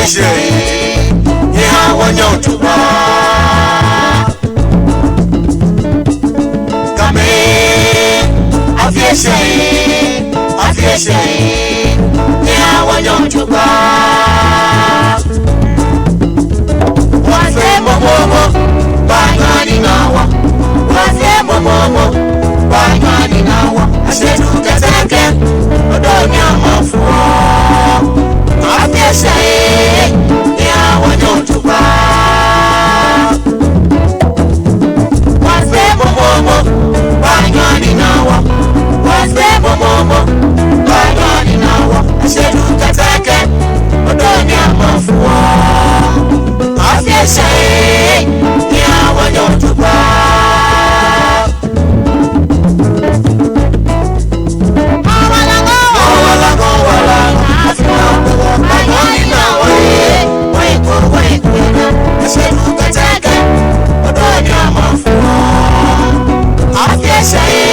Afieshe, ya wanyotuba. Kame, afieshe, ya wanyotuba. Wase momo, banyani nawa. Wase momo, banyani nawa. Ashetu keteke, odonya mafuwa. Afieshe, ya wanyotuba. Wase momo, banyani nawa. Wase momo, banyani nawa. Ashetu keteke, odonya mafuwa. Afieshe, ya wanyotuba. Say